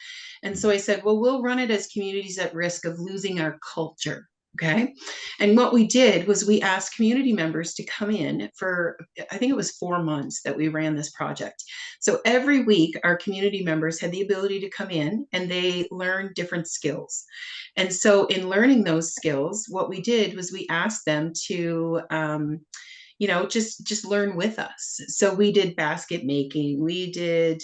And so I said, well, we'll run it as Communities at Risk of Losing Our Culture. Okay. And what we did was we asked community members to come in for, I think it was 4 months that we ran this project. So every week, our community members had the ability to come in and they learned different skills. And so in learning those skills, what we did was we asked them to, just learn with us. So we did basket making, we did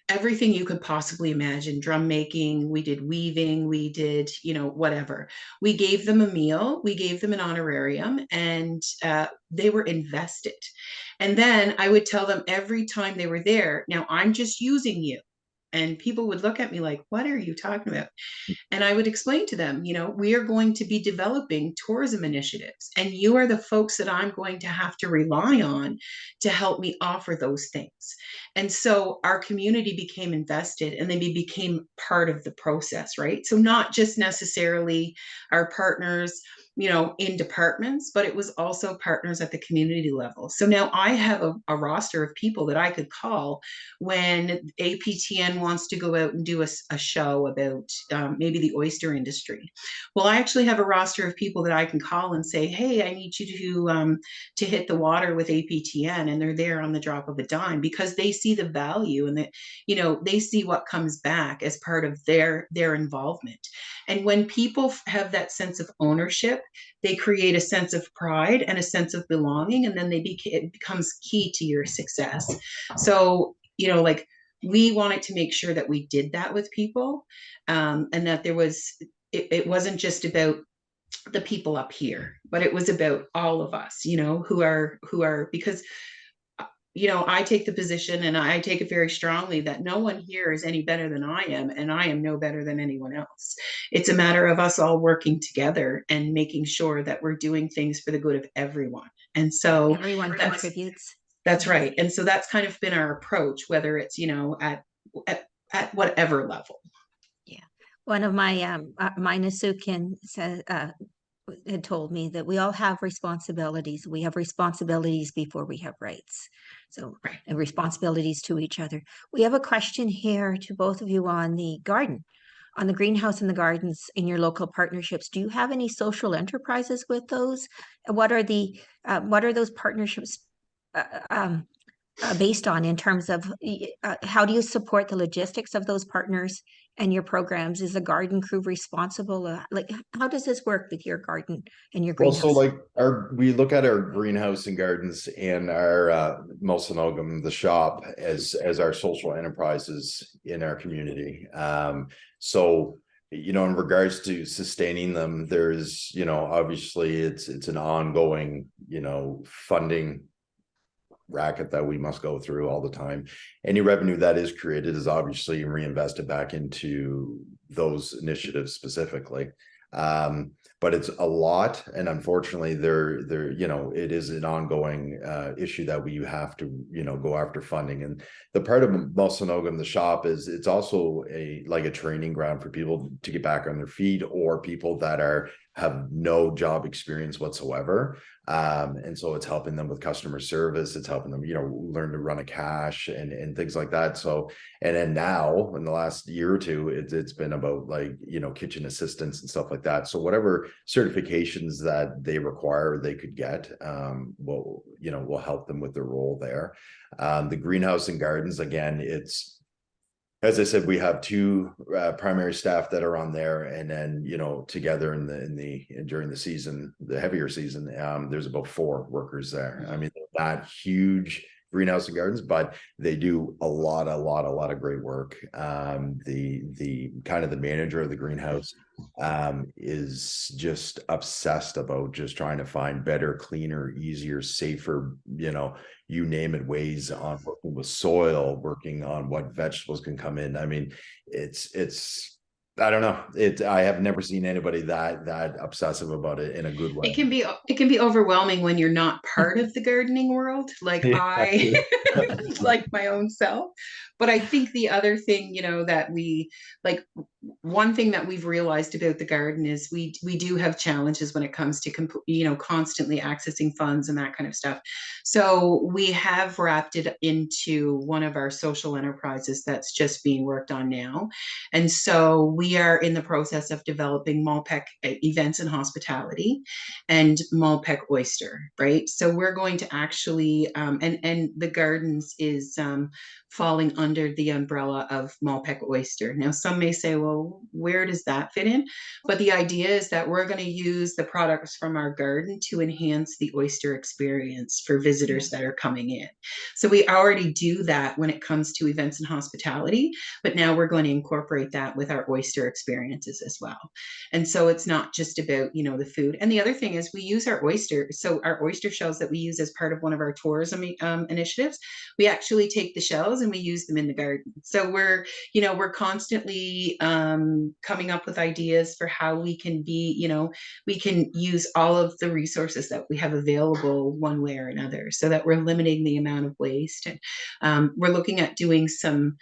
everything you could possibly imagine, drum making, we did weaving, we did, whatever. We gave them a meal, we gave them an honorarium, and they were invested. And then I would tell them every time they were there, now I'm just using you. And people would look at me like, what are you talking about? And I would explain to them, we are going to be developing tourism initiatives, and you are the folks that I'm going to have to rely on to help me offer those things. And so our community became invested, and they became part of the process, right? So not just necessarily our partners in departments, but it was also partners at the community level. So now I have a roster of people that I could call when APTN wants to go out and do a show about maybe the oyster industry. Well, I actually have a roster of people that I can call and say, hey, I need you to hit the water with APTN, and they're there on the drop of a dime, because they see the value, and that, they see what comes back as part of their involvement. And when people have that sense of ownership, they create a sense of pride and a sense of belonging, and then it becomes key to your success. So, like, we wanted to make sure that we did that with people, and that it wasn't just about the people up here, but it was about all of us, who are, because I take the position, and I take it very strongly, that no one here is any better than I am, and I am no better than anyone else. It's a matter of us all working together and making sure that we're doing things for the good of everyone. And so everyone contributes. That's right. And so that's kind of been our approach, whether it's, at whatever level. Yeah. One of my Nasukin said, had told me that we all have responsibilities. We have responsibilities before we have rights. So, right. And responsibilities to each other. We have a question here to both of you on the garden, on the greenhouse and the gardens in your local partnerships. Do you have any social enterprises with those? What are those partnerships based on, in terms of how do you support the logistics of those partners and your programs? Is the garden crew responsible? Like, how does this work with your garden and your greenhouse? Well, so like we look at our greenhouse and gardens and our Mosinogum, the shop, as our social enterprises in our community. So, in regards to sustaining them, there's, obviously it's an ongoing, funding racket that we must go through all the time. Any revenue that is created is obviously reinvested back into those initiatives specifically. But it's a lot, and unfortunately it is an ongoing issue that we have to go after funding. And the part of Mosinogum, the shop, is it's also a training ground for people to get back on their feet, or people that have no job experience whatsoever. And so it's helping them with customer service. It's helping them, learn to run a cash and things like that. So, and then now in the last year or two, it's been about kitchen assistants and stuff like that. So whatever certifications that they require, they could get, will help them with their role there. The greenhouse and gardens, again, it's, as I said, we have two primary staff that are on there, and then together during the season, the heavier season, there's about 4 workers there. I mean, they're not huge greenhouse and gardens, but they do a lot of great work. The kind of the manager of the greenhouse is just obsessed about just trying to find better, cleaner, easier, safer, you name it, ways on working with soil, working on what vegetables can come in. I mean, it's I don't know. I have never seen anybody that obsessive about it in a good way. It can be overwhelming when you're not part of the gardening world, like I like my own self. But I think the other thing, that we like, one thing that we've realized about the garden is we do have challenges when it comes to constantly accessing funds and that kind of stuff. So we have wrapped it into one of our social enterprises that's just being worked on now. And so we are in the process of developing Malpeque events and hospitality and Malpeque oyster, right? So we're going to actually, and the gardens is falling under the umbrella of Malpeque oyster. Now, some may say, well, where does that fit in? But the idea is that we're going to use the products from our garden to enhance the oyster experience for visitors that are coming in. So we already do that when it comes to events and hospitality, but now we're going to incorporate that with our oyster experiences as well. And so it's not just about, the food. And the other thing is we use our oyster. So our oyster shells that we use as part of one of our tourism initiatives, we actually take the shells and we use them them in the garden. So we're constantly coming up with ideas for how we can be, we can use all of the resources that we have available one way or another, so that we're limiting the amount of waste. And we're looking at doing some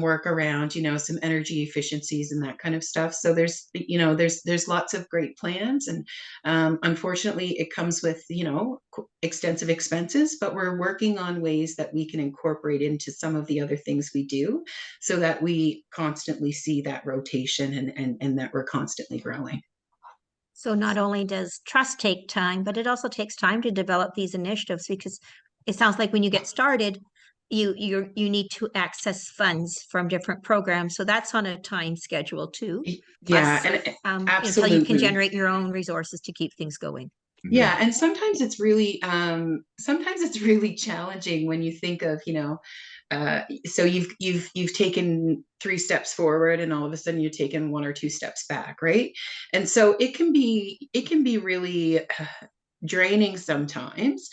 work around, some energy efficiencies and that kind of stuff. So there's lots of great plans, and unfortunately it comes with, extensive expenses, but we're working on ways that we can incorporate into some of the other things we do, so that we constantly see that rotation, and that we're constantly growing. So not only does trust take time, but it also takes time to develop these initiatives, because it sounds like when you get started, you need to access funds from different programs. So that's on a time schedule too. Yeah, Plus, and until you can absolutely. generate your own resources to keep things going. Yeah, and sometimes it's really challenging when you think of, so you've taken 3 steps forward, and all of a sudden you're taking 1 or 2 steps back, right? And so it can be really draining sometimes.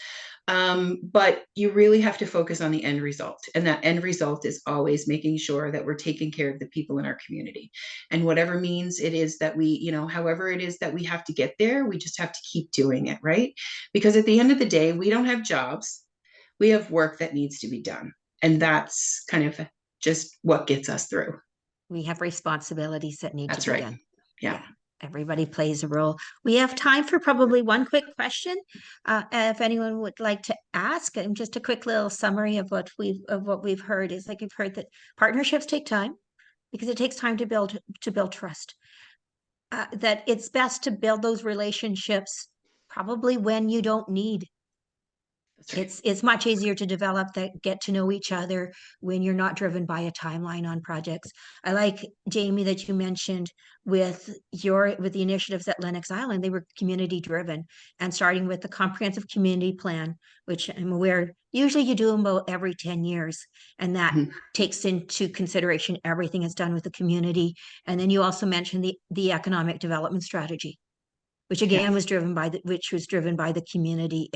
But you really have to focus on the end result. And that end result is always making sure that we're taking care of the people in our community. And whatever means it is that we, however it is that we have to get there, we just have to keep doing it, right? Because at the end of the day, we don't have jobs. We have work that needs to be done. And that's kind of just what gets us through. We have responsibilities that need That's to be right. done. Yeah. Everybody plays a role. We have time for probably one quick question. If anyone would like to ask, and just a quick little summary of what we've heard is, like, you've heard that partnerships take time, because it takes time to build trust. That it's best to build those relationships probably when you don't need. That's right. It's much easier to develop that, get to know each other, when you're not driven by a timeline on projects. I like, Jamie, that you mentioned with the initiatives at Lennox Island, they were community driven, and starting with the comprehensive community plan, which I'm aware usually you do them about every 10 years, and that takes into consideration everything is done with the community. And then you also mentioned the economic development strategy, which again was driven by the community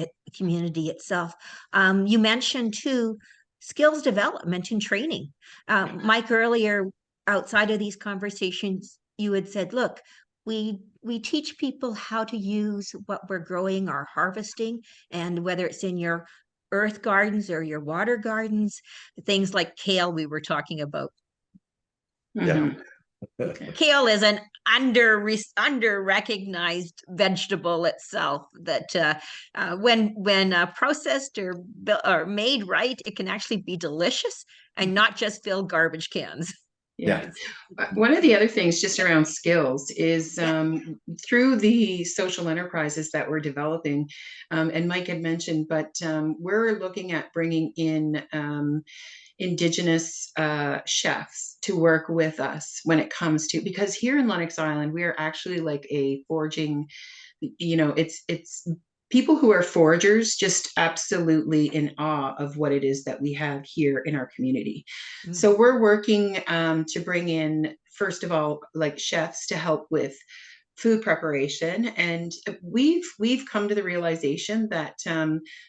itself. You mentioned too skills development and training. Mike, earlier, outside of these conversations, you had said, look, we teach people how to use what we're growing or harvesting, and whether it's in your earth gardens or your water gardens, things like kale we were talking about. Yeah. Kale is an under recognized vegetable itself, that when processed or made right, it can actually be delicious and not just fill garbage cans. Yeah. One of the other things just around skills is through the social enterprises that we're developing, and Mike had mentioned, but we're looking at bringing in Indigenous chefs to work with us when it comes to, because here in Lennox Island, we are actually like a foraging, it's people who are foragers just absolutely in awe of what it is that we have here in our community. So we're working to bring in, first of all, like chefs to help with food preparation, and we've come to the realization that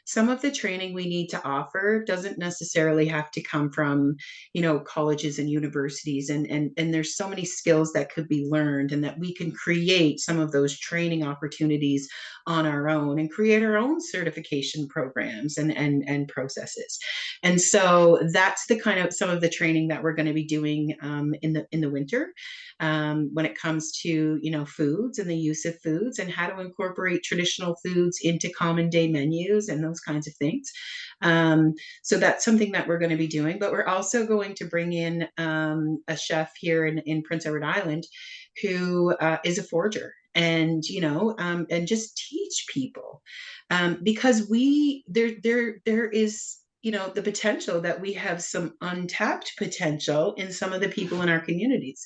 some of the training we need to offer doesn't necessarily have to come from colleges and universities, and there's so many skills that could be learned, and that we can create some of those training opportunities on our own and create our own certification programs and processes. And so that's the kind of some of the training that we're going to be doing in the winter, when it comes to foods and the use of foods, and how to incorporate traditional foods into common day menus and those kinds of things. So that's something that we're going to be doing. But we're also going to bring in a chef here in Prince Edward Island who is a forager, and and just teach people, because there is the potential that we have some untapped potential in some of the people in our communities.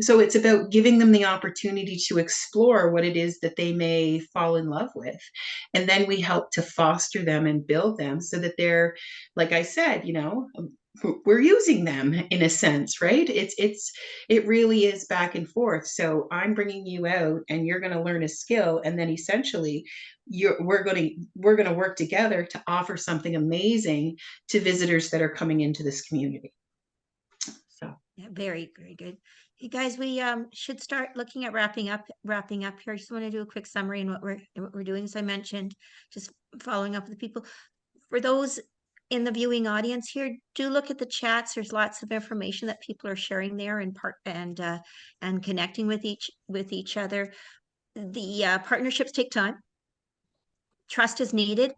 So it's about giving them the opportunity to explore what it is that they may fall in love with. And then we help to foster them and build them so that they're, like I said, we're using them in a sense, right? It really is back and forth. So I'm bringing you out and you're going to learn a skill. And then essentially we're going to work together to offer something amazing to visitors that are coming into this community. Yeah, very, very good. Hey guys, we should start looking at wrapping up here. I just want to do a quick summary and what we're doing. As I mentioned, just following up with the people. For those in the viewing audience here, do look at the chats. There's lots of information that people are sharing there and connecting with each other. The partnerships take time. Trust is needed.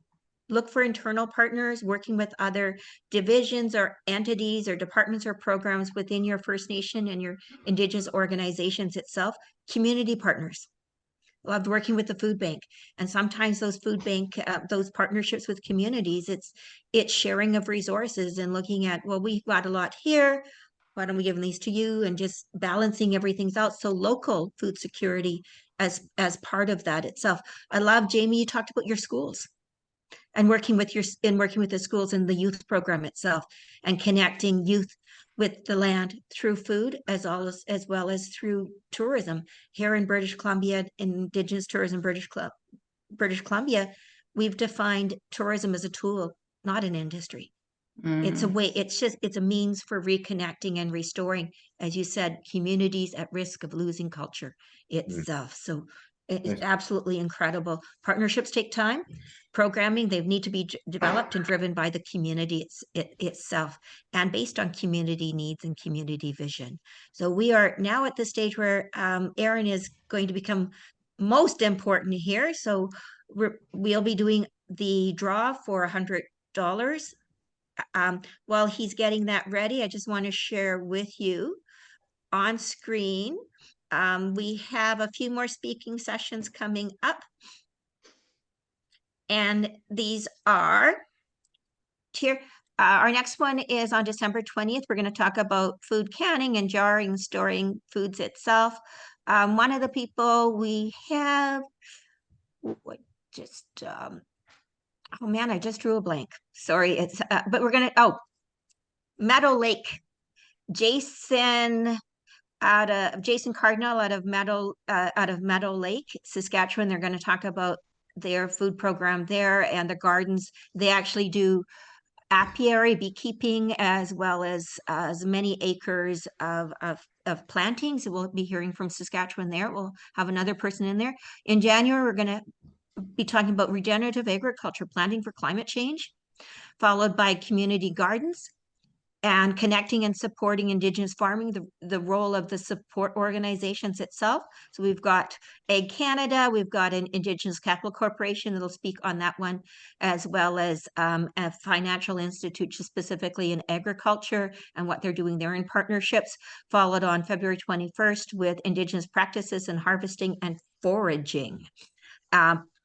Look for internal partners, working with other divisions or entities or departments or programs within your First Nation and your Indigenous organizations itself. Community partners. Loved working with the food bank, and sometimes those food bank, those partnerships with communities, it's sharing of resources and looking at, well, we've got a lot here. Why don't we give these to you, and just balancing everything out. So local food security as part of that itself. I love, Jamie, you talked about your schools and working with the schools and the youth program itself, and connecting youth with the land through food as well as through tourism. Here in British Columbia, Indigenous tourism, British Columbia, we've defined tourism as a tool, not an industry. It's a way, it's a means for reconnecting and restoring, as you said, communities at risk of losing culture itself. So it's absolutely incredible. Partnerships take time. Programming, they need to be developed and driven by the community itself, and based on community needs and community vision. So we are now at the stage where Aaron is going to become most important here. So we'll be doing the draw for $100. While he's getting that ready, I just want to share with you on screen. We have a few more speaking sessions coming up. And these are here. Our next one is on December 20th. We're going to talk about food canning and jarring, storing foods itself. One of the people we have, oh man, I just drew a blank. Sorry, but we're going to, Meadow Lake. Jason Cardinal out of Meadow Lake, Saskatchewan. They're going to talk about their food program there and the gardens. They actually do apiary beekeeping as well as many acres of plantings. We'll be hearing from Saskatchewan there. We'll have another person in there. In January, we're going to be talking about regenerative agriculture, planting for climate change, followed by community gardens and connecting and supporting Indigenous farming, the role of the support organizations itself. So we've got Ag Canada, we've got an Indigenous Capital Corporation that'll speak on that one, as well as a financial institution specifically in agriculture and what they're doing there in partnerships, followed on February 21st with Indigenous practices in harvesting and foraging.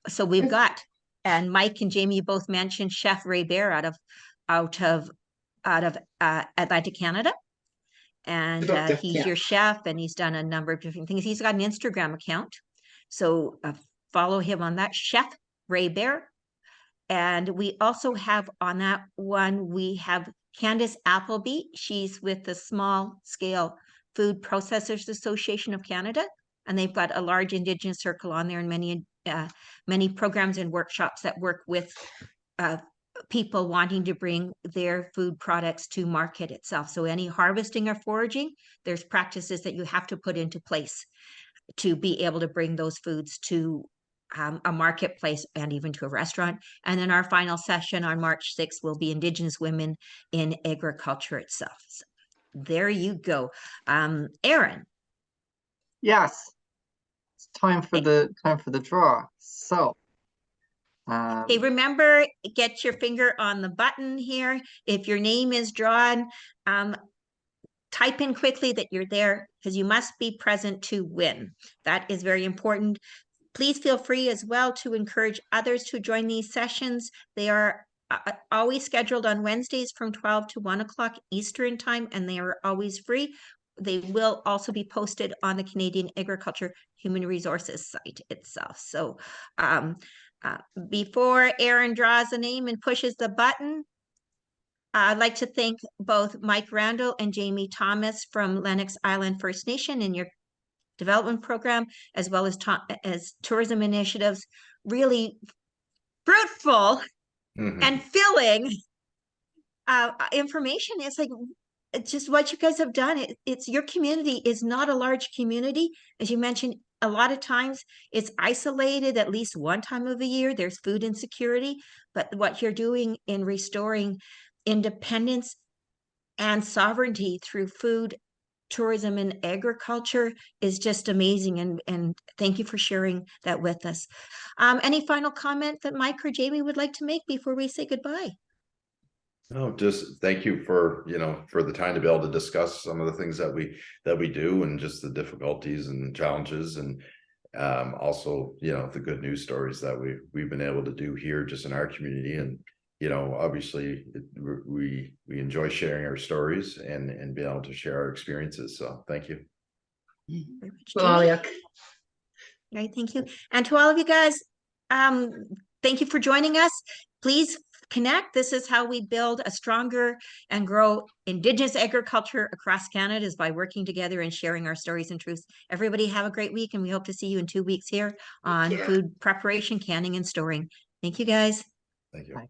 So we've got, and Mike and Jamie both mentioned Chef Ray Bear out of Atlantic Canada, and he's your chef, and he's done a number of different things. He's got an Instagram account, so follow him on that, Chef Ray Bear. And we also have on that one, we have Candace Appleby. She's with the Small Scale Food Processors Association of Canada, and they've got a large Indigenous circle on there, and many programs and workshops that work with people wanting to bring their food products to market itself. So any harvesting or foraging, there's practices that you have to put into place to be able to bring those foods to a marketplace and even to a restaurant. And then our final session on March 6th will be Indigenous women in agriculture itself. So there you go. Aaron. Yes, it's time for the draw. So hey, remember, get your finger on the button here. If your name is drawn, type in quickly that you're there, because you must be present to win. That is very important. Please feel free as well to encourage others to join these sessions. They are always scheduled on Wednesdays from 12 to 1 o'clock Eastern time, and they are always free. They will also be posted on the Canadian Agriculture Human Resources site itself. So before Aaron draws a name and pushes the button, I'd like to thank both Mike Randall and Jamie Thomas from Lennox Island First Nation in your development program, as well as tourism initiatives. Really fruitful and filling information. It's like it's just what you guys have done. It's your community is not a large community. As you mentioned, a lot of times it's isolated at least one time of the year. There's food insecurity, but what you're doing in restoring independence and sovereignty through food, tourism, and agriculture is just amazing. And thank you for sharing that with us. Any final comment that Mike or Jamie would like to make before we say goodbye? No, just thank you for, for the time to be able to discuss some of the things that we do, and just the difficulties and challenges, and also, the good news stories that we've been able to do here just in our community. And obviously we enjoy sharing our stories and being able to share our experiences. So thank you. Well, yuck. Right, thank you. And to all of you guys, thank you for joining us. Please connect. This is how we build a stronger and grow Indigenous agriculture across Canada, is by working together and sharing our stories and truths. Everybody have a great week, and we hope to see you in 2 weeks here on food preparation, canning, and storing. Thank you, guys. Thank you. Bye.